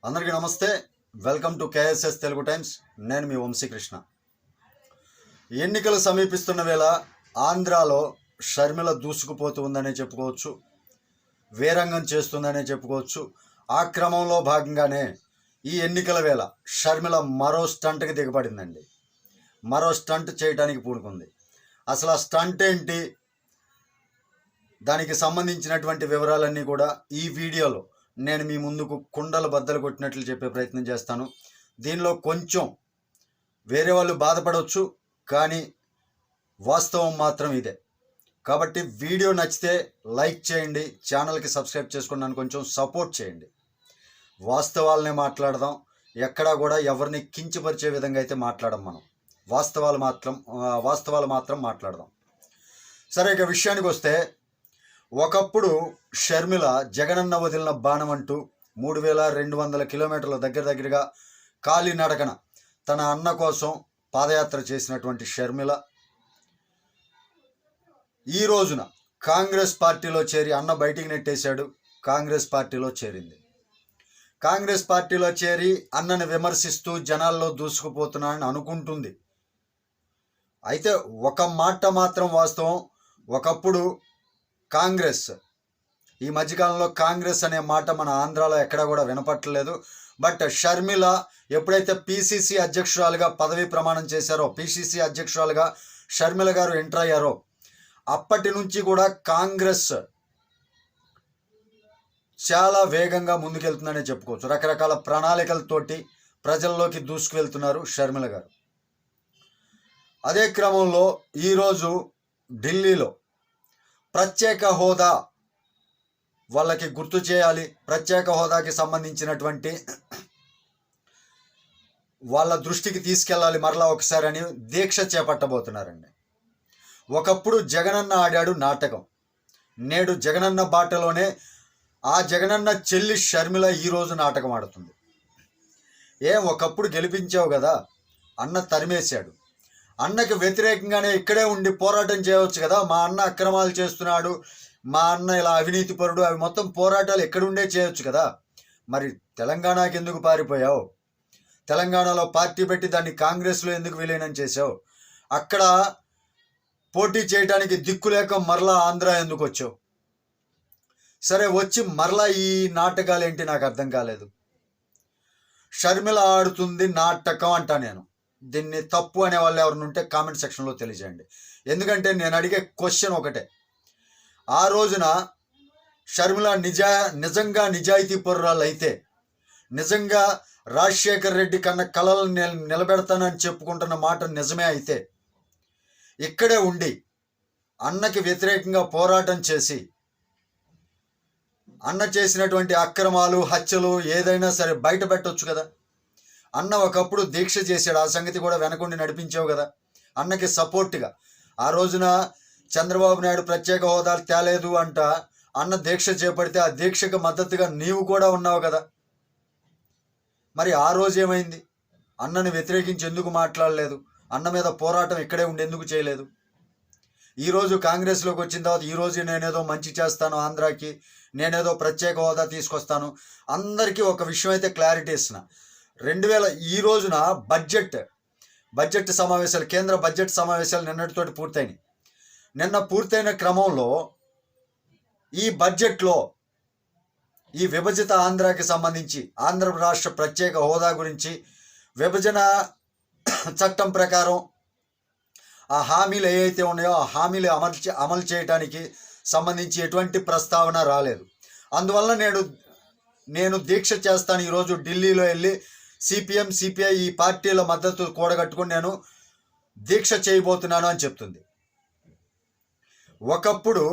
అందరికీ నమస్తే. Welcome to KSS Telugu times. నేను మీ వంశీకృష్ణ. ఎన్నికలు సమీపిస్తున్న వేళ ఆంధ్రాలో షర్మిల దూసుకుపోతూ ఉందనే చెప్పుకోవచ్చు, వేరంగం చేస్తుందనే చెప్పుకోవచ్చు. ఆ క్రమంలో భాగంగానే ఈ ఎన్నికల వేళ షర్మిల మరో స్టంట్కి దిగబడిందండి. మరో స్టంట్ చేయడానికి పూనుకుంది. అసలు ఆ స్టంట్ ఏంటి, దానికి సంబంధించినటువంటి వివరాలన్నీ కూడా ఈ వీడియోలో నేను మీ ముందుకు కుండలు బద్దలు కొట్టినట్లు చెప్పే ప్రయత్నం చేస్తాను. దీనిలో కొంచెం వేరే వాళ్ళు బాధపడవచ్చు, కానీ వాస్తవం మాత్రం ఇదే. కాబట్టి వీడియో నచ్చితే లైక్ చేయండి, ఛానల్కి సబ్స్క్రైబ్ చేసుకుని నన్ను కొంచెం సపోర్ట్ చేయండి. వాస్తవాలనే మాట్లాడదాం, ఎక్కడా కూడా ఎవరిని కించపరిచే విధంగా అయితే మాట్లాడడం. మనం వాస్తవాలు మాత్రం మాట్లాడదాం. సరే, ఇక విషయానికి వస్తే, ఒకప్పుడు షర్మిల జగనన్న వదిలిన బాణం అంటూ 3200 కిలోమీటర్ల దగ్గరగా కాలినడకన తన అన్న కోసం పాదయాత్ర చేసినటువంటి షర్మిల ఈ రోజున కాంగ్రెస్ పార్టీలో చేరి, అన్న బయటికి నెట్టేశాడు, కాంగ్రెస్ పార్టీలో చేరింది. కాంగ్రెస్ పార్టీలో చేరి అన్నని విమర్శిస్తూ జనాల్లో దూసుకుపోతున్నానని అనుకుంటుంది. అయితే ఒక మాట మాత్రం వాస్తవం, ఒకప్పుడు కాంగ్రెస్, ఈ మధ్యకాలంలో కాంగ్రెస్ అనే మాట మన ఆంధ్రాలో ఎక్కడా కూడా వినపట్టలేదు. బట్ షర్మిల ఎప్పుడైతే పిసిసి అధ్యక్షురాలుగా పదవీ ప్రమాణం చేశారో, పిసిసి అధ్యక్షురాలుగా షర్మిల గారు ఎంటర్ అయ్యారో, అప్పటి నుంచి కూడా కాంగ్రెస్ చాలా వేగంగా ముందుకెళ్తుందనే చెప్పుకోవచ్చు. రకరకాల ప్రణాళికలతోటి ప్రజల్లోకి దూసుకువెళ్తున్నారు షర్మిల గారు. అదే క్రమంలో ఈరోజు ఢిల్లీలో ప్రత్యేక హోదా వాళ్ళకి గుర్తు చేయాలి, ప్రత్యేక హోదాకి సంబంధించినటువంటి వాళ్ళ దృష్టికి తీసుకెళ్ళాలి మరలా ఒకసారి అని దీక్ష చేపట్టబోతున్నారండి. ఒకప్పుడు జగనన్న ఆడాడు నాటకం, నేడు జగనన్న బాటలోనే ఆ జగనన్న చెల్లి షర్మిల ఈరోజు నాటకం ఆడుతుంది. ఒకప్పుడు గెలిపించావు కదా, అన్న తరిమేశాడు, అన్నకి వ్యతిరేకంగానే ఇక్కడే ఉండి పోరాటం చేయవచ్చు కదా, మా అన్న అక్రమాలు చేస్తున్నాడు, మా అన్న ఇలా అవినీతి పరుడు, అవి మొత్తం పోరాటాలు ఎక్కడుండే చేయొచ్చు కదా, మరి తెలంగాణకి ఎందుకు పారిపోయావు? తెలంగాణలో పార్టీ పెట్టి దాన్ని కాంగ్రెస్లో ఎందుకు విలీనం చేసావు? అక్కడ పోటీ చేయడానికి దిక్కు లేక మరలా ఆంధ్ర ఎందుకు వచ్చావు? సరే, వచ్చి మరలా ఈ నాటకాలు ఏంటి నాకు అర్థం కాలేదు. షర్మిల ఆడుతుంది నాటకం అంటా నేను. దీన్ని తప్పు అనే వాళ్ళు ఎవరిని ఉంటే కామెంట్ సెక్షన్లో తెలియజేయండి. ఎందుకంటే నేను అడిగే క్వశ్చన్ ఒకటే, ఆ రోజున షర్మిల నిజంగా నిజాయితీ పరురాలు అయితే, నిజంగా రాజశేఖర్ రెడ్డి కన్నా కళలను నిలబెడతానని చెప్పుకుంటున్న మాట నిజమే అయితే, ఇక్కడే ఉండి అన్నకి వ్యతిరేకంగా పోరాటం చేసి, అన్న చేసినటువంటి అక్రమాలు, హత్యలు ఏదైనా సరే బయట పెట్టవచ్చు కదా. అన్న ఒకప్పుడు దీక్ష చేశాడు, ఆ సంగతి కూడా వెనకుండి నడిపించావు కదా అన్నకి సపోర్ట్గా. ఆ రోజున చంద్రబాబు నాయుడు ప్రత్యేక హోదా తేలేదు అంట, అన్న దీక్ష చేపడితే ఆ దీక్షకు మద్దతుగా నీవు కూడా ఉన్నావు కదా. మరి ఆ రోజు ఏమైంది? అన్నని వ్యతిరేకించి ఎందుకు మాట్లాడలేదు? అన్న మీద పోరాటం ఇక్కడే ఉండి ఎందుకు చేయలేదు? ఈరోజు కాంగ్రెస్లోకి వచ్చిన తర్వాత ఈరోజు నేనేదో మంచి చేస్తాను ఆంధ్రాకి, నేనేదో ప్రత్యేక హోదా తీసుకొస్తాను. అందరికీ ఒక విషయం అయితే క్లారిటీ ఇస్తున్నా, ఈ రోజున బడ్జెట్ సమావేశాలు, కేంద్ర బడ్జెట్ సమావేశాలు నిన్నటితోటి పూర్తయినాయి. నిన్న పూర్తయిన క్రమంలో ఈ బడ్జెట్లో ఈ విభజిత ఆంధ్రాకి సంబంధించి, ఆంధ్ర రాష్ట్ర ప్రత్యేక హోదా గురించి, విభజన చట్టం ప్రకారం ఆ హామీలు ఏవైతే ఉన్నాయో ఆ హామీలు అమలు చేయడానికి సంబంధించి ఎటువంటి ప్రస్తావన రాలేదు. అందువల్ల నేను దీక్ష చేస్తాను, ఈరోజు ఢిల్లీలో వెళ్ళి సిపిఎం, సిపిఐ ఈ పార్టీల మద్దతు కూడగట్టుకుని నేను దీక్ష చేయబోతున్నాను అని చెప్తుంది. ఒకప్పుడు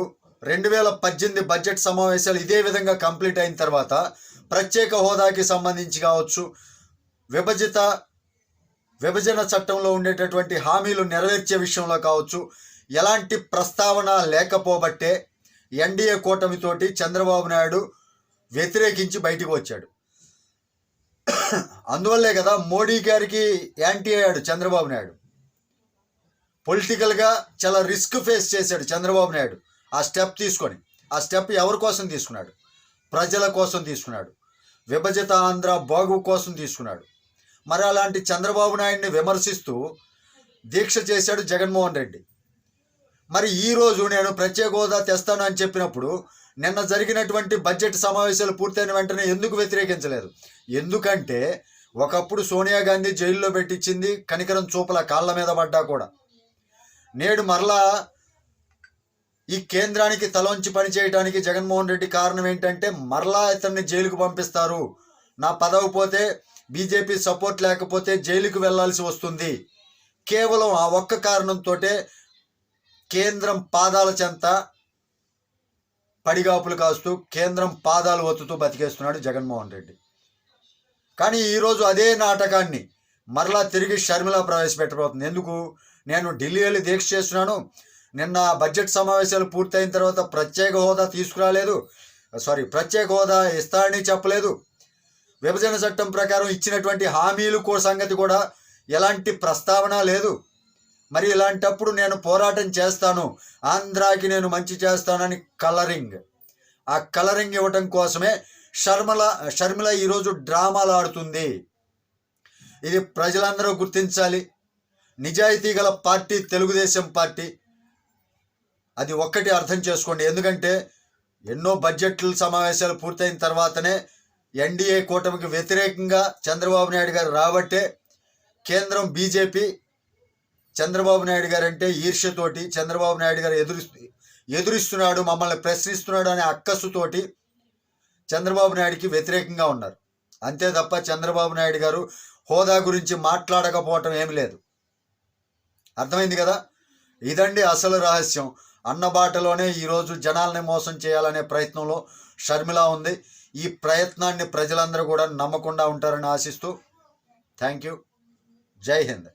2018 బడ్జెట్ సమావేశాలు ఇదే విధంగా కంప్లీట్ అయిన తర్వాత ప్రత్యేక హోదాకి సంబంధించి కావచ్చు, విభజన చట్టంలో ఉండేటటువంటి హామీలు నెరవేర్చే విషయంలో కావచ్చు, ఎలాంటి ప్రస్తావన లేకపోబట్టే ఎన్డీఏ కూటమితోటి చంద్రబాబు నాయుడు వ్యతిరేకించి బయటకు వచ్చాడు. అందువల్లే కదా మోడీ గారికి యాంటీ అయ్యాడు చంద్రబాబు నాయుడు. పొలిటికల్గా చాలా రిస్క్ ఫేస్ చేశాడు చంద్రబాబు నాయుడు ఆ స్టెప్ తీసుకొని. ఆ స్టెప్ ఎవరి కోసం తీసుకున్నాడు? ప్రజల కోసం తీసుకున్నాడు. విభజిత ఆంధ్ర బాగు కోసం తీసుకున్నాడు. మరి అలాంటి చంద్రబాబు నాయుడిని విమర్శిస్తూ దీక్ష చేశాడు జగన్మోహన్ రెడ్డి. మరి ఈరోజు నేను ప్రత్యేక హోదా తెస్తాను అని చెప్పినప్పుడు నిన్న జరిగినటువంటి బడ్జెట్ సమావేశాలు పూర్తయిన వెంటనే ఎందుకు వ్యతిరేకించలేదు? ఎందుకంటే ఒకప్పుడు సోనియా గాంధీ జైల్లో పెట్టించింది కనికరం చూపల, కాళ్ళ మీద పడ్డా కూడా. నేడు మరలా ఈ కేంద్రానికి తలొంచి పనిచేయడానికి జగన్మోహన్ రెడ్డి కారణం ఏంటంటే మరలా ఇతన్ని జైలుకు పంపిస్తారు, నా పదవి పోతే బీజేపీ సపోర్ట్ లేకపోతే జైలుకు వెళ్లాల్సి వస్తుంది, కేవలం ఆ ఒక్క కారణంతో కేంద్రం పాదాల చెంత పడిగాపులు కాస్తూ కేంద్రం పాదాలు ఒత్తుతూ బతికేస్తున్నాడు జగన్మోహన్ రెడ్డి. కానీ ఈరోజు అదే నాటకాన్ని మరలా తిరిగి షర్మిల ప్రవేశపెట్టబోతుంది. ఎందుకు? నేను ఢిల్లీ వెళ్ళి దీక్ష చేస్తున్నాను, నిన్న బడ్జెట్ సమావేశాలు పూర్తయిన తర్వాత ప్రత్యేక హోదా తీసుకురాలేదు, ప్రత్యేక హోదా ఇస్తారని చెప్పలేదు, విభజన చట్టం ప్రకారం ఇచ్చినటువంటి హామీలు సంగతి కూడా ఎలాంటి ప్రస్తావన లేదు. మరి ఇలాంటప్పుడు నేను పోరాటం చేస్తాను, ఆంధ్రాకి నేను మంచి చేస్తానని ఆ కలరింగ్ ఇవ్వటం కోసమే షర్మిల ఈరోజు డ్రామాలు ఆడుతుంది. ఇది ప్రజలందరూ గుర్తించాలి. నిజాయితీ గల పార్టీ తెలుగుదేశం పార్టీ, అది ఒక్కటి అర్థం చేసుకోండి. ఎందుకంటే ఎన్నో బడ్జెట్ల సమావేశాలు పూర్తయిన తర్వాతనే ఎన్డీఏ కూటమికి వ్యతిరేకంగా చంద్రబాబు నాయుడు గారు రాబట్టే కేంద్రం బీజేపీ చంద్రబాబు నాయుడు గారు అంటే ఈర్ష్యతోటి చంద్రబాబు నాయుడు గారు ఎదురిస్తున్నాడు, మమ్మల్ని ప్రశ్నిస్తున్నాడు అనే అక్కసుతోటి చంద్రబాబు నాయుడికి వ్యతిరేకంగా ఉన్నారు. అంతే తప్ప చంద్రబాబు నాయుడు గారు హోదా గురించి మాట్లాడకపోవటం ఏమి లేదు. అర్థమైంది కదా? ఇదండి అసలు రహస్యం. అన్నబాటలోనే ఈరోజు జనాల్ని మోసం చేయాలనే ప్రయత్నంలో షర్మిల ఉంది. ఈ ప్రయత్నాన్ని ప్రజలందరూ కూడా నమ్మకుండా ఉంటారని ఆశిస్తూ థ్యాంక్ యూ. జై హింద్.